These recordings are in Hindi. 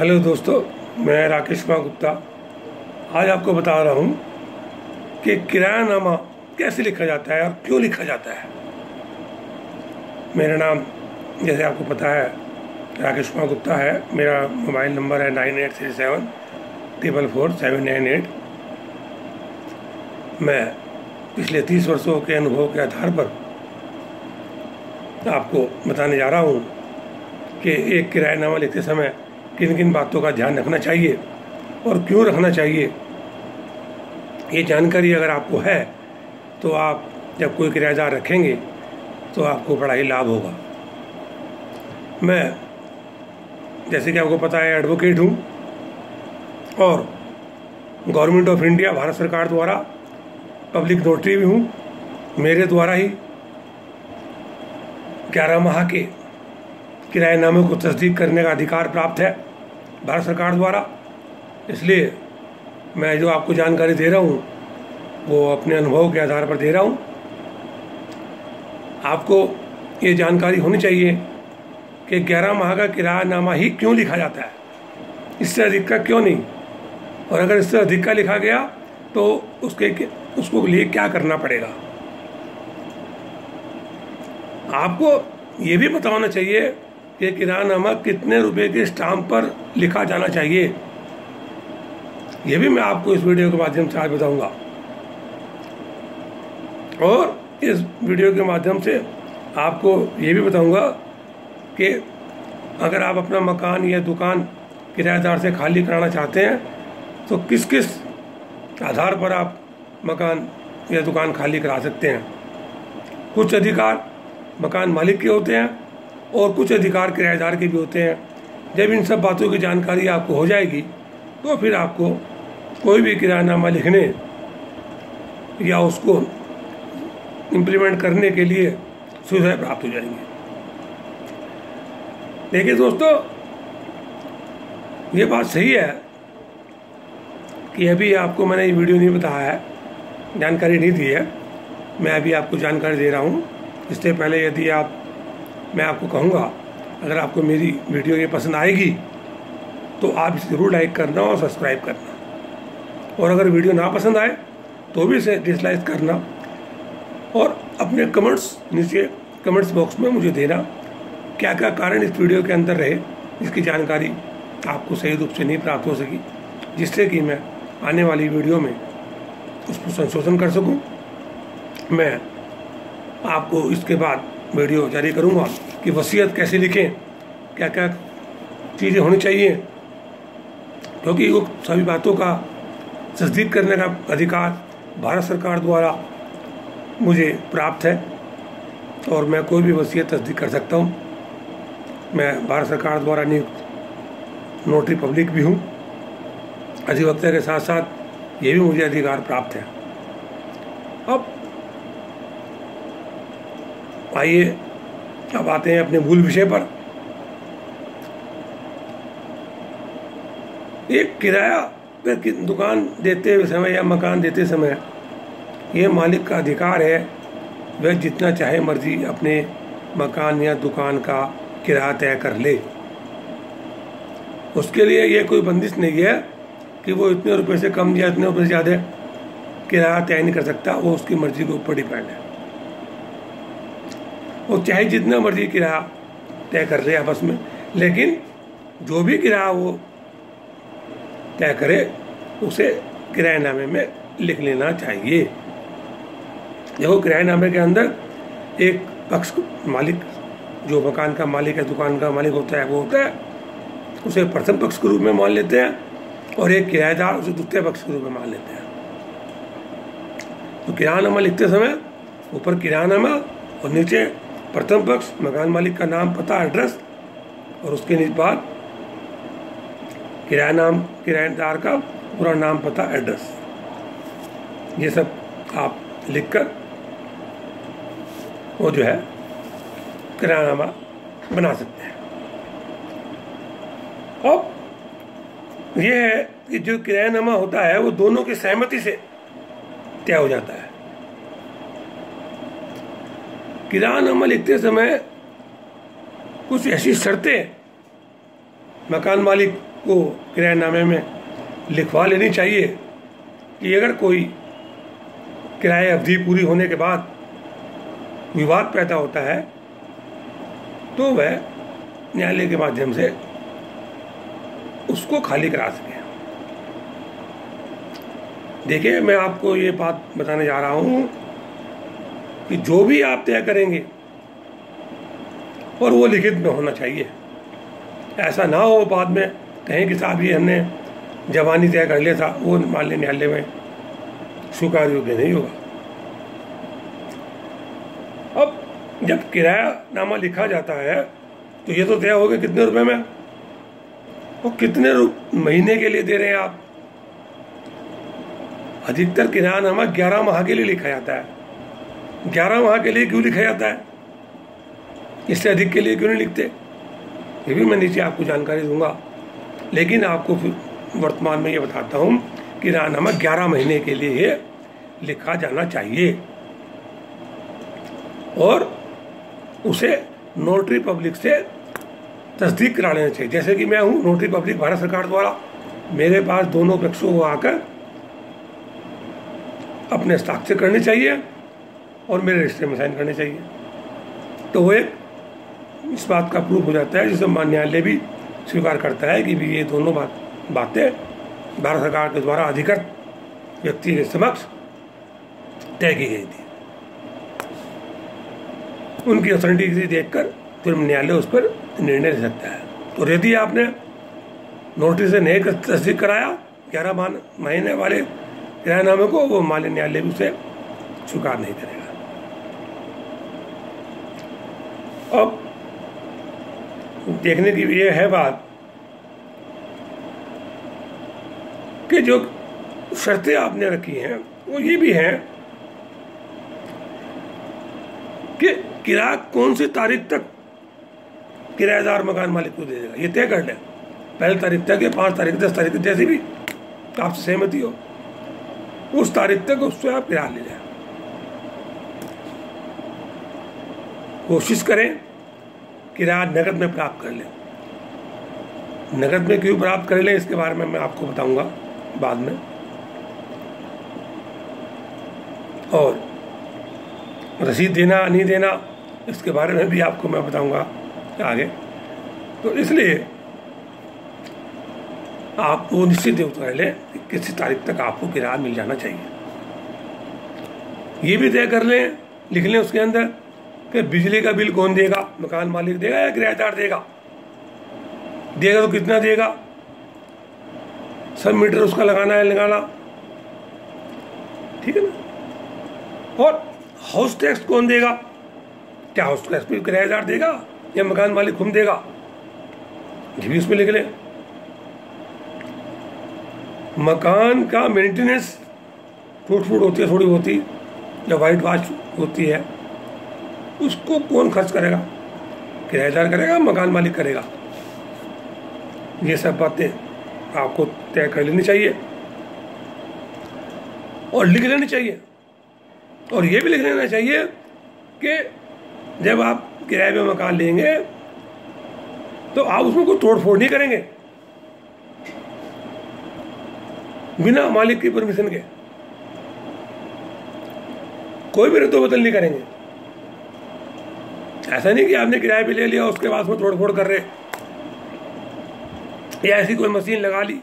हेलो दोस्तों, मैं राकेश कुमार गुप्ता आज आपको बता रहा हूँ कि किरायानामा कैसे लिखा जाता है और क्यों लिखा जाता है। मेरा नाम जैसे आपको पता है राकेश कुमार गुप्ता है। मेरा मोबाइल नंबर है 9837444798। मैं पिछले 30 वर्षों के अनुभव के आधार पर आपको बताने जा रहा हूँ कि एक किरायानामा लिखते समय किन किन बातों का ध्यान रखना चाहिए और क्यों रखना चाहिए। ये जानकारी अगर आपको है तो आप जब कोई किराएदार रखेंगे तो आपको बड़ा ही लाभ होगा। मैं जैसे कि आपको पता है एडवोकेट हूँ और गवर्नमेंट ऑफ इंडिया भारत सरकार द्वारा पब्लिक नोटरी भी हूँ। मेरे द्वारा ही 11 माह के किराएनामे को तस्दीक करने का अधिकार प्राप्त है भारत सरकार द्वारा। इसलिए मैं जो आपको जानकारी दे रहा हूँ वो अपने अनुभव के आधार पर दे रहा हूँ। आपको ये जानकारी होनी चाहिए कि 11 माह का किरायानामा ही क्यों लिखा जाता है, इससे अधिक का क्यों नहीं, और अगर इससे अधिक का लिखा गया तो उसको लिए क्या करना पड़ेगा। आपको ये भी पता होना चाहिए कि किरायानामा कितने रुपए के स्टाम्प पर लिखा जाना चाहिए। ये भी मैं आपको इस वीडियो के माध्यम से आज बताऊंगा। और इस वीडियो के माध्यम से आपको ये भी बताऊंगा कि अगर आप अपना मकान या दुकान किराएदार से खाली कराना चाहते हैं तो किस किस आधार पर आप मकान या दुकान खाली करा सकते हैं। कुछ अधिकार मकान मालिक के होते हैं और कुछ अधिकार किराएदार के भी होते हैं। जब इन सब बातों की जानकारी आपको हो जाएगी तो फिर आपको कोई भी किरायानामा लिखने या उसको इम्प्लीमेंट करने के लिए सुविधाएं प्राप्त हो जाएंगी। देखिए दोस्तों, ये बात सही है कि अभी आपको मैंने ये वीडियो नहीं बताया है, जानकारी नहीं दी है। मैं अभी आपको जानकारी दे रहा हूँ। इससे पहले यदि मैं आपको कहूँगा अगर आपको मेरी वीडियो ये पसंद आएगी तो आप इसे ज़रूर लाइक करना और सब्सक्राइब करना, और अगर वीडियो ना पसंद आए तो भी इसे डिसलाइक करना और अपने कमेंट्स नीचे कमेंट्स बॉक्स में मुझे देना क्या क्या कारण इस वीडियो के अंदर रहे जिसकी जानकारी आपको सही रूप से नहीं प्राप्त हो सकी, जिससे कि मैं आने वाली वीडियो में उसको संशोधन कर सकूं। मैं आपको इसके बाद वीडियो जारी करूंगा कि वसीयत कैसे लिखें, क्या क्या चीज़ें होनी चाहिए, क्योंकि वो सभी बातों का तस्दीक करने का अधिकार भारत सरकार द्वारा मुझे प्राप्त है और मैं कोई भी वसीयत तस्दीक कर सकता हूँ। मैं भारत सरकार द्वारा नियुक्त नोटरी पब्लिक भी हूँ। अधिवक्ता के साथ साथ ये भी मुझे अधिकार प्राप्त है। अब आइए अब आते हैं अपने मूल विषय पर। एक किराया पे दुकान देते समय या मकान देते समय ये मालिक का अधिकार है, वह जितना चाहे मर्जी अपने मकान या दुकान का किराया तय कर ले। उसके लिए ये कोई बंदिश नहीं है कि वो इतने रुपए से कम या इतने रुपए से ज़्यादा किराया तय नहीं कर सकता। वो उसकी मर्जी के ऊपर डिपेंड है। वो चाहे जितना मर्जी किराया तय कर ले आपस में, लेकिन जो भी किराया वो तय करे उसे किरायानामे में लिख लेना चाहिए। देखो, किरायानामे के अंदर एक पक्ष मालिक जो मकान का मालिक है, दुकान का मालिक होता है, वो होता है, उसे प्रथम पक्ष के रूप में मान लेते हैं और एक किराएदार उसे द्वितीय पक्ष के रूप में मान लेते हैं। तो किरायानामा लिखते समय ऊपर किरायानामा और नीचे प्रथम पक्ष मकान मालिक का नाम, पता, एड्रेस और उसके बाद किराएदार का पूरा नाम, पता, एड्रेस, ये सब आप लिखकर वो जो है किरायानामा बना सकते हैं। अब ये है कि जो किरायानामा होता है वो दोनों की सहमति से तय हो जाता है। किरायानामा लिखते समय कुछ ऐसी शर्तें मकान मालिक को किराएनामे में लिखवा लेनी चाहिए कि अगर कोई किराए अवधि पूरी होने के बाद विवाद पैदा होता है तो वह न्यायालय के माध्यम से उसको खाली करा सके। देखिए, मैं आपको ये बात बताने जा रहा हूं कि जो भी आप तय करेंगे और वो लिखित में होना चाहिए। ऐसा ना हो बाद में कहें कि साहब ये हमने जवानी तय कर लिया था, वो मान लें न्यायालय में स्वीकार योग्य नहीं होगा। अब जब किरायानामा लिखा जाता है तो ये तो तय हो गया कितने रुपए में और कितने महीने के लिए दे रहे हैं आप। अधिकतर किरायानामा 11 माह के लिए लिखा जाता है। 11 माह के लिए क्यों लिखा जाता है? इससे अधिक के लिए क्यों नहीं लिखते? ये भी मैं नीचे आपको जानकारी दूंगा, लेकिन आपको वर्तमान में ये बताता हूँ किरायानामा 11 महीने के लिए लिखा जाना चाहिए और उसे नोटरी पब्लिक से तस्दीक करा लेना चाहिए। जैसे कि मैं हूँ नोटरी पब्लिक भारत सरकार द्वारा, मेरे पास दोनों पक्षों को आकर अपने हस्ताक्षर करने चाहिए और मेरे रजिस्टर में साइन करने चाहिए। तो वो एक इस बात का प्रूफ हो जाता है जिसे मान्य न्यायालय भी स्वीकार करता है कि भी ये दोनों बातें भारत सरकार के द्वारा अधिकृत व्यक्ति के समक्ष तय की गई थी। उनकी अथॉरिटी देखकर फिर न्यायालय उस पर निर्णय ले सकता है। और यदि आपने नोटिस से नहीं तस्दीक कराया 11 महीने वाले किरायानामे को, वो मान्य न्यायालय भी उसे स्वीकार नहीं करेगा। अब देखने की ये है बात कि जो शर्तें आपने रखी हैं वो ये भी हैं कि किराया कौन सी तारीख तक किराएदार मकान मालिक को दे देगा, ये तय कर ले। पहली तारीख तक या 5 तारीख 10 तारीख जैसी भी आपसे सहमति हो, उस तारीख तक उससे आप किराया ले जाए। कोशिश करें किराया नकद में प्राप्त कर लें। नकद में क्यों प्राप्त कर लें इसके बारे में मैं आपको बताऊंगा बाद में। और रसीद देना नहीं देना इसके बारे में भी आपको मैं बताऊंगा आगे। तो इसलिए आप वो निश्चित कर लें कि किसी तारीख तक आपको किराया मिल जाना चाहिए। ये भी तय कर लें, लिख लें उसके अंदर कि बिजली का बिल कौन देगा, मकान मालिक देगा या किराएदार देगा। देगा तो कितना देगा, सब मीटर उसका लगाना है लगाना, ठीक है ना। और हाउस टैक्स कौन देगा, क्या हाउस टैक्स भी किराएदार देगा या मकान मालिक खुद देगा, ये भी उसमें लिख लें। मकान का मेंटेनेंस टूट फूट होती है थोड़ी होती या वाइट वॉश होती है, उसको कौन खर्च करेगा, किराएदार करेगा मकान मालिक करेगा। ये सब बातें आपको तय कर लेनी चाहिए और लिख लेनी चाहिए। और ये भी लिख लेना चाहिए कि जब आप किराए पे मकान लेंगे तो आप उसमें कोई तोड़ फोड़ नहीं करेंगे बिना मालिक की परमिशन के, कोई भी रद्दो बदल नहीं करेंगे। ऐसा नहीं कि आपने किराए पे ले लिया उसके बाद उसमें तोड़ फोड़ कर रहे, या ऐसी कोई मशीन लगा ली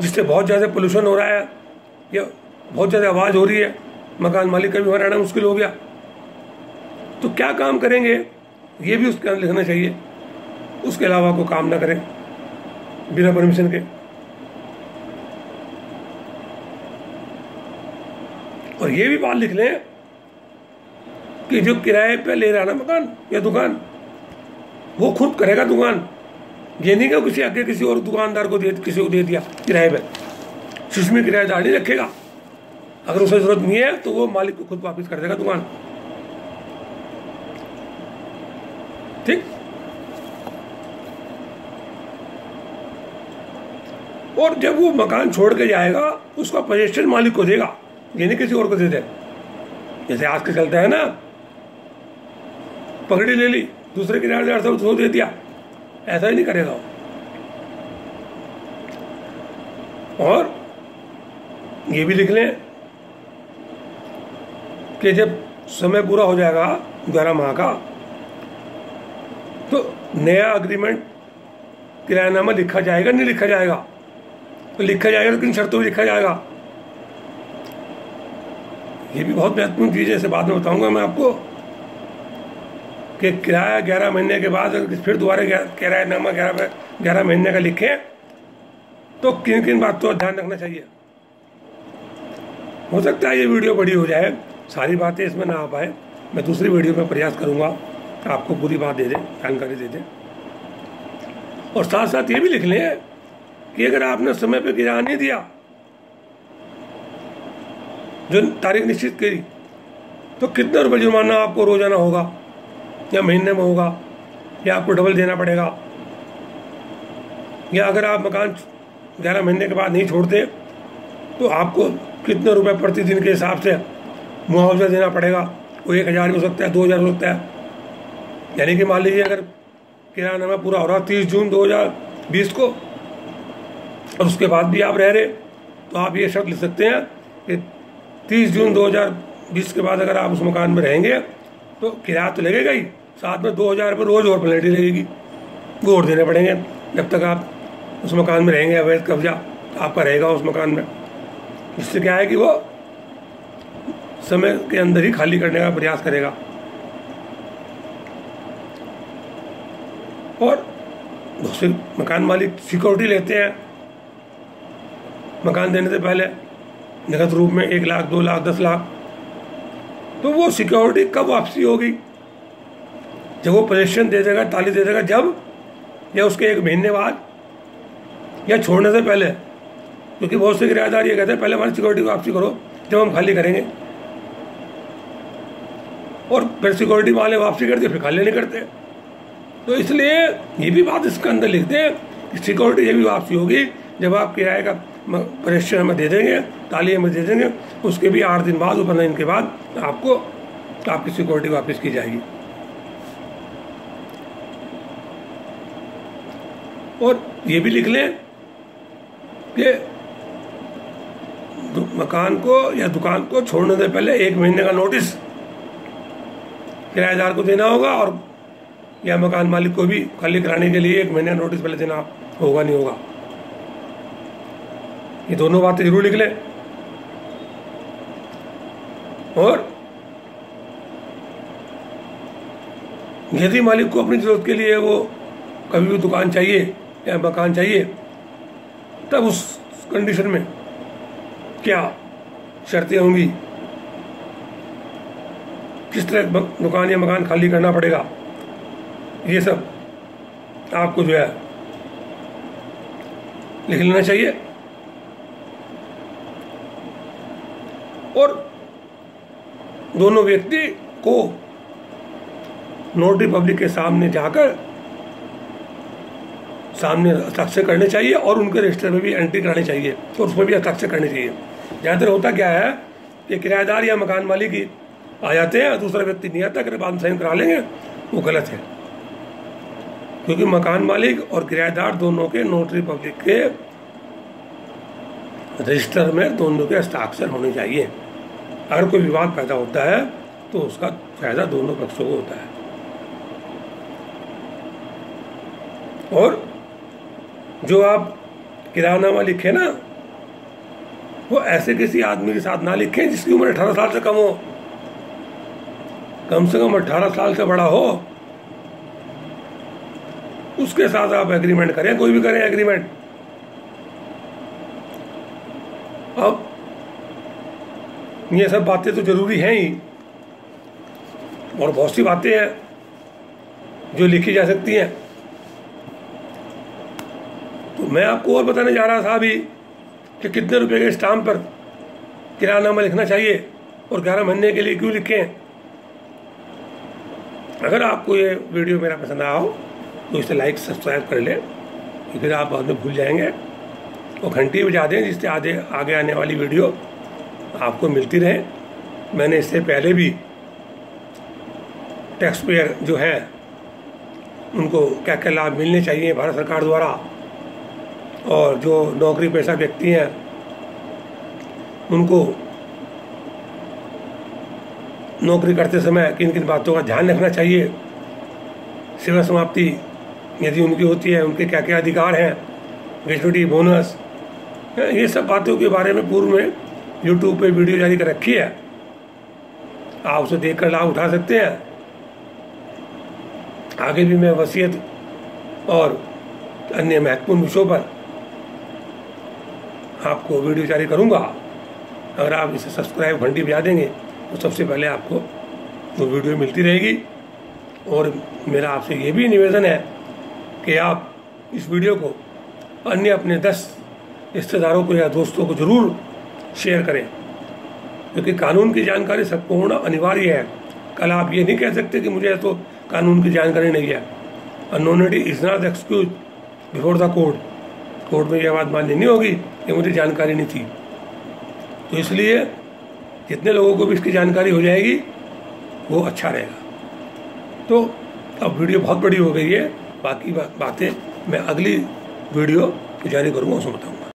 जिससे बहुत ज़्यादा पोल्यूशन हो रहा है या बहुत ज़्यादा आवाज़ हो रही है, मकान मालिक का भी वहाँ रहना मुश्किल हो गया, तो क्या काम करेंगे ये भी उसके अंदर लिखना चाहिए। उसके अलावा कोई काम ना करें बिना परमिशन के। और ये भी बात लिख लें कि जो किराए पे ले रहा ना मकान या दुकान, वो खुद करेगा दुकान, ये नहीं कि किसी आगे किसी और दुकानदार को किसी को दे दिया किराए पे, उसमें किराएदार नहीं रखेगा। अगर उसे जरूरत नहीं है तो वो मालिक को खुद वापस कर देगा दुकान, ठीक। और जब वो मकान छोड़ के जाएगा उसका पोजीशन मालिक को देगा, ये नहीं किसी और को दे दे। जैसे आज के चलता है ना, पगड़ी ले ली दूसरे किराएदार से उसको दे दिया, ऐसा ही नहीं करेगा वो। और ये भी लिख लें कि जब समय पूरा हो जाएगा 11 माह का, तो नया अग्रीमेंट किरायानामा लिखा जाएगा नहीं लिखा जाएगा? तो लिखा जाएगा, तो किन शर्तों में लिखा जाएगा? ये भी बहुत महत्वपूर्ण चीज़ है, इसे बाद में बताऊंगा मैं आपको कि किराया 11 महीने के बाद फिर दोबारा किरायानामा 11 महीने का लिखें तो किन किन बातों का ध्यान रखना चाहिए। हो सकता है ये वीडियो बड़ी हो जाए, सारी बातें इसमें ना आ पाए, मैं दूसरी वीडियो में प्रयास करूंगा आपको पूरी बात दे दें, जानकारी दे दें। और साथ साथ ये भी लिख लें कि अगर आपने समय पे किराया नहीं दिया, जो तारीख निश्चित करी, तो कितने रुपये जुर्माना आपको रोजाना होगा या महीने में होगा, या आपको डबल देना पड़ेगा, या अगर आप मकान 11 महीने के बाद नहीं छोड़ते तो आपको कितने रुपए प्रतिदिन के हिसाब से मुआवजा देना पड़ेगा। वो 1000 हो सकता है, 2000 हो सकता है। यानी कि मान लीजिए अगर किरायानामा पूरा हो रहा 30 जून 2020 को और उसके बाद भी आप रह रहे, तो आप ये शर्त लिख सकते हैं कि 30 जून 2020 के बाद अगर आप उस मकान में रहेंगे तो किराया तो लगेगा ही, साथ में 2000 रुपये रोज और पेनल्टी लगेगी, वो और देने पड़ेंगे जब तक आप उस मकान में रहेंगे। अवैध कब्जा आपका रहेगा उस मकान में। इससे क्या है कि वो समय के अंदर ही खाली करने का प्रयास करेगा। और बहुत से मकान मालिक सिक्योरिटी लेते हैं मकान देने से पहले, नगद रूप में 1 लाख 2 लाख 10 लाख। तो वो सिक्योरिटी कब वापसी होगी? जब वो पोजीशन दे देगा, ताली दे देगा, जब, या उसके 1 महीने बाद, या छोड़ने से पहले। क्योंकि बहुत से किराएदार ये कहते हैं पहले हमारी सिक्योरिटी वापसी करो जब हम खाली करेंगे, और फिर सिक्योरिटी वाले वापसी करते फिर खाली नहीं करते। तो इसलिए ये भी बात इसके अंदर लिख दें कि सिक्योरिटी ये भी वापसी होगी जब आप किराए का पोजीशन हमें दे देंगे, ताली हमें दे देंगे, उसके भी 8 दिन बाद, 15 दिन के बाद आपको आपकी सिक्योरिटी वापस की जाएगी। और ये भी लिख लें कि मकान को या दुकान को छोड़ने से पहले 1 महीने का नोटिस किराएदार को देना होगा, और या मकान मालिक को भी खाली कराने के लिए 1 महीने का नोटिस पहले देना होगा, नहीं होगा। ये दोनों बातें जरूर लिख लें। और यदि मालिक को अपनी जरूरत के लिए वो कभी भी दुकान चाहिए या मकान चाहिए, तब उस कंडीशन में क्या शर्तें होंगी, किस तरह दुकान या मकान खाली करना पड़ेगा, ये सब आपको जो है लिख लेना चाहिए। और दोनों व्यक्ति को नोटरी पब्लिक के सामने जाकर सामने हस्ताक्षर करने चाहिए, और उनके रजिस्टर में भी एंट्री करानी चाहिए, और उसमें भी हस्ताक्षर करने चाहिए। ज़्यादातर होता क्या है कि किराएदार या मकान मालिक ही आ जाते हैं, दूसरा व्यक्ति नहीं आता, अगर बाद में साइन करा लेंगे, वो गलत है। क्योंकि मकान मालिक और किराएदार दोनों के नोटरी पब्लिक के रजिस्टर में दोनों के हस्ताक्षर होने चाहिए। अगर कोई विवाद पैदा होता है तो उसका फायदा दोनों पक्षों को होता है। और जो आप किरायानामा लिखे ना, वो ऐसे किसी आदमी के साथ ना लिखें जिसकी उम्र 18 साल से कम हो। कम से कम 18 साल से बड़ा हो, उसके साथ आप एग्रीमेंट करें, कोई भी करें एग्रीमेंट। अब ये सब बातें तो जरूरी हैं ही, और बहुत सी बातें हैं जो लिखी जा सकती हैं। तो मैं आपको और बताने जा रहा था अभी कि कितने रुपए के स्टाम्प पर किरायानामा लिखना चाहिए और 11 महीने के लिए क्यों लिखें। अगर आपको ये वीडियो मेरा पसंद आया हो तो इसे लाइक सब्सक्राइब कर लें, क्योंकि आप बाद में भूल जाएंगे, और घंटी बजा दें जिससे आगे आने वाली वीडियो आपको मिलती रहे। मैंने इससे पहले भी टैक्स पेयर जो है उनको क्या क्या लाभ मिलने चाहिए भारत सरकार द्वारा, और जो नौकरी पेशा व्यक्ति हैं उनको नौकरी करते समय किन किन बातों का ध्यान रखना चाहिए, सेवा समाप्ति यदि उनकी होती है उनके क्या क्या अधिकार हैं, ग्रेच्युटी, बोनस, ये सब बातों के बारे में पूर्व में YouTube पे वीडियो जारी कर रखी है। आप उसे देखकर लाभ उठा सकते हैं। आगे भी मैं वसीयत और अन्य महत्वपूर्ण विषयों पर आपको वीडियो जारी करूंगा। अगर आप इसे सब्सक्राइब घंटी बजा देंगे तो सबसे पहले आपको वो वीडियो मिलती रहेगी। और मेरा आपसे ये भी निवेदन है कि आप इस वीडियो को अन्य अपने 10 रिश्तेदारों को या दोस्तों को ज़रूर शेयर करें, क्योंकि कानून की जानकारी सबको होना अनिवार्य है। कल आप ये नहीं कह सकते कि मुझे तो कानून की जानकारी नहीं है। अननोनिटी is not excuse before the court. Court में यह बात मान्य नहीं होगी कि मुझे जानकारी नहीं थी। तो इसलिए जितने लोगों को भी इसकी जानकारी हो जाएगी वो अच्छा रहेगा। तो अब वीडियो बहुत बड़ी हो गई है, बाकी बातें मैं अगली वीडियो जारी करूँगा उसमें बताऊँगा।